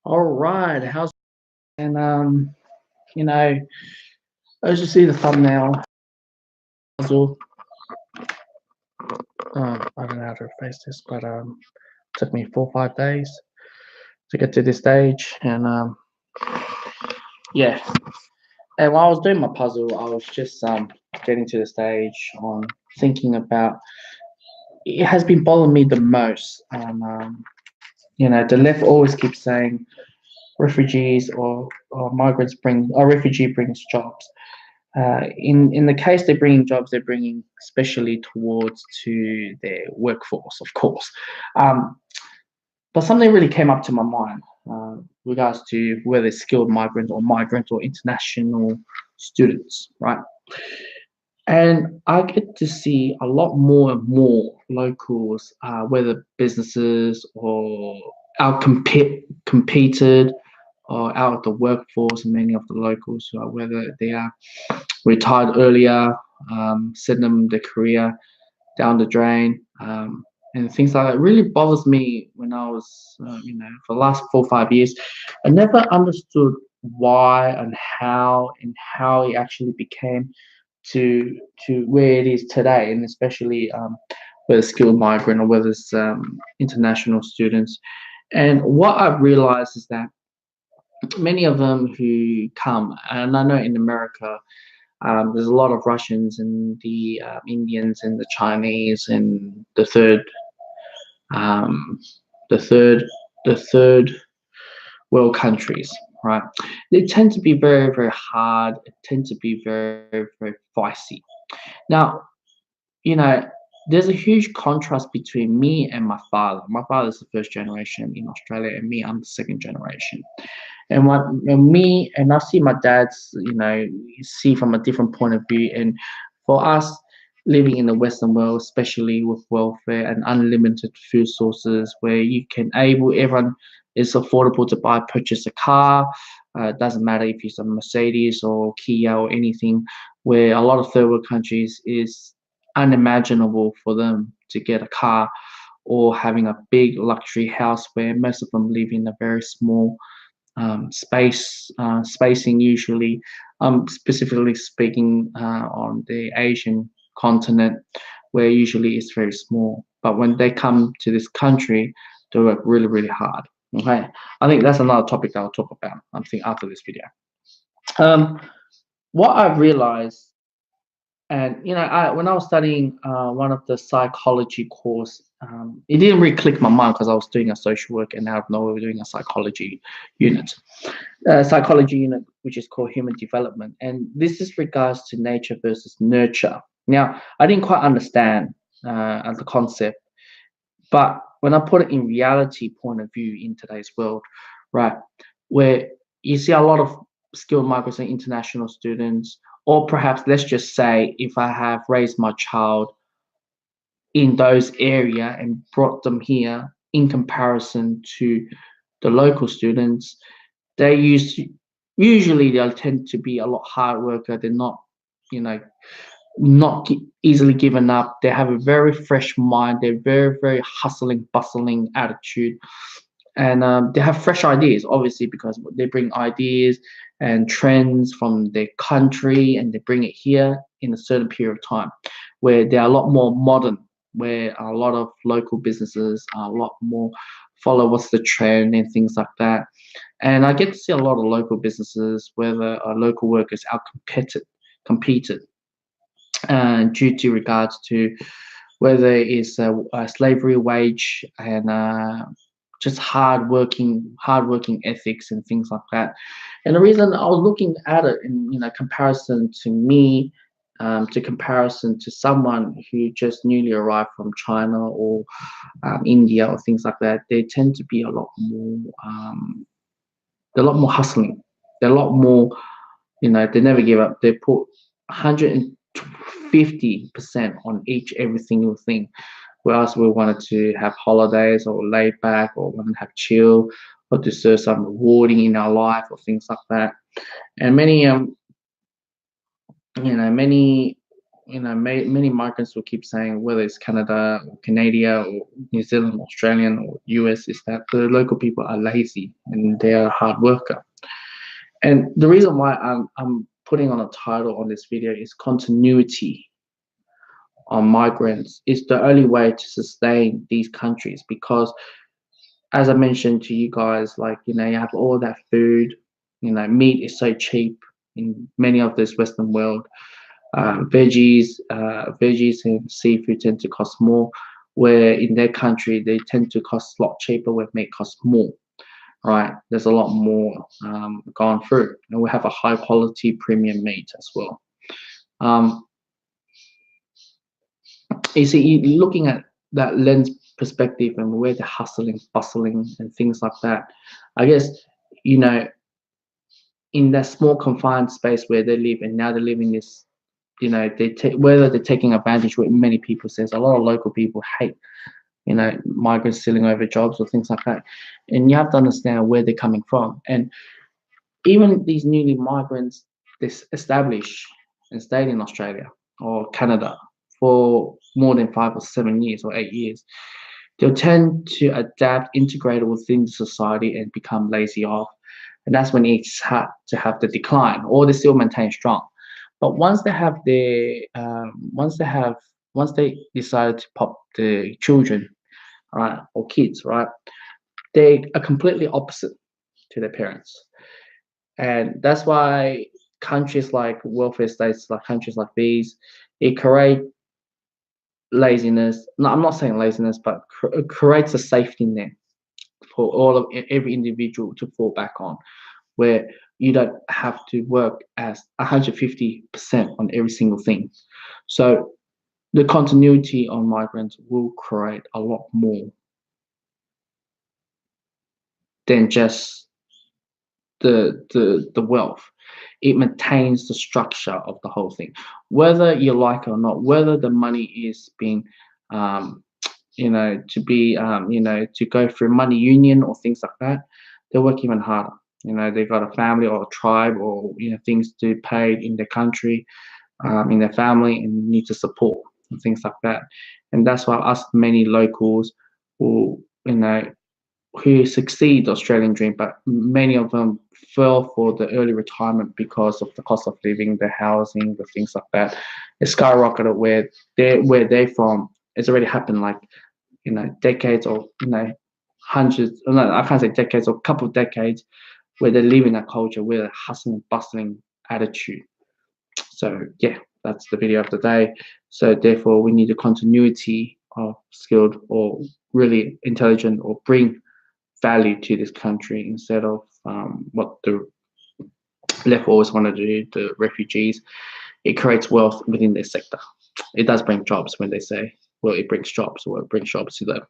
All right, how's and you know, as you see the thumbnail, puzzle. I don't know how to face this, but took me 4 or 5 days to get to this stage, and yeah. And while I was doing my puzzle, I was just getting to the stage on thinking about it has been bothering me the most. The left always keeps saying refugees or migrants bring or refugee brings jobs. In the case they're bringing jobs, they're bringing especially towards to their workforce, of course. Um, but something really came up to my mind regards to whether skilled migrants or international students, right? And I get to see a lot more and more locals, whether businesses or competed or out of the workforce, many of the locals, whether they are retired earlier, send them their career down the drain, and things like that. It really bothers me when I was, for the last 4 or 5 years, I never understood why and how it actually became to where it is today, and especially whether skilled migrant or whether it's international students. And what I've realized is that many of them who come, and I know in America, there's a lot of Russians and the Indians and the Chinese and um, the third, the third world countries, right? They tend to be very, very hard. They tend to be very, very feisty. Now, you know, there's a huge contrast between me and my father. My father's the first generation in Australia, and me, I'm the second generation. And me and I see my dad's, see from a different point of view. And for us living in the Western world, especially with welfare and unlimited food sources, where everyone is affordable to purchase a car. It doesn't matter if it's a Mercedes or Kia or anything. Where a lot of third world countries is unimaginable for them to get a car or having a big luxury house, where most of them live in a very small spacing usually, specifically speaking on the Asian continent, where usually it's very small. But when they come to this country, they work really, really hard. Okay, I think that's another topic that I'll talk about. I think after this video. Um, what I've realized, and when I was studying one of the psychology course, it didn't really click my mind because I was doing a social work, and out of nowhere we're doing a unit psychology unit, which is called human development. And this is regards to nature versus nurture. Now, I didn't quite understand the concept, but when I put it in reality point of view in today's world, right, where you see a lot of skilled migrants and international students, or perhaps let's just say if I have raised my child in those area and brought them here in comparison to the local students, they usually they'll tend to be a lot hard worker. They're not, you know, easily given up. They have a very fresh mind. They're very, very hustling, bustling attitude, and they have fresh ideas, obviously, because they bring ideas and trends from their country and they bring it here in a certain period of time, where they're a lot more modern, where a lot of local businesses are a lot more follow what's the trend and things like that. And I get to see a lot of local businesses where the local workers out competed due to regards to whether it's a slavery wage and just hardworking ethics and things like that. And the reason I was looking at it in comparison to me, to comparison to someone who just newly arrived from China or India or things like that, they tend to be a lot more. They're a lot more hustling. They're a lot more. They never give up. They put 150% on every single thing. Whereas we wanted to have holidays or laid back or want to have chill or to serve some rewarding in our life or things like that. And many many migrants will keep saying, whether it's Canada or Canada or New Zealand, Australian or US, is that the local people are lazy and they are hard worker. And the reason why I'm putting on a title on this video is continuity on migrants is the only way to sustain these countries, because as I mentioned to you guys, like, you have all that food, meat is so cheap in many of this Western world. Veggies and seafood tend to cost more, where in their country they tend to cost a lot cheaper, where meat costs more. Right? There's a lot more gone through, and we have a high quality premium meat as well. Um, you see, looking at that lens perspective and where they're hustling, bustling, and things like that, I guess, you know, in that small confined space where they live, and now they live in this, whether they're taking advantage, what many people says, a lot of local people hate, migrants stealing over jobs or things like that. And you have to understand where they're coming from. And even these newly migrants, they establish and stayed in Australia or Canada for more than 5 or 7 years or 8 years, they'll tend to adapt, integrate within the society, and become lazy off. And that's when it's hard to have the decline, or they still maintain strong. But once they decide to pop the children, right, or kids, right, they are completely opposite to their parents. And that's why countries like welfare states, like countries like these, it create laziness. No, I'm not saying laziness, but it creates a safety net for every individual to fall back on, where you don't have to work as 150% on every single thing. So the continuity on migrants will create a lot more than just the wealth. It maintains the structure of the whole thing, whether you like it or not, whether the money is being um, to go through money union or things like that. They work even harder. They've got a family or a tribe, or things to pay in their country, in their family, and need to support and things like that. And that's why us many locals who who succeed the Australian dream, but many of them fell for the early retirement because of the cost of living, the housing, the things like that. It skyrocketed where they're from. It's already happened, like, decades, or hundreds. No, I can't say decades, or a couple of decades, where they live in a culture where they're hustling, bustling attitude. So yeah, that's the video of the day. So therefore, we need a continuity of skilled or really intelligent, or bring value to this country, instead of what the left always want to do, the refugees. It creates wealth within their sector. It does bring jobs when they say, well, it brings jobs, or it brings jobs to them.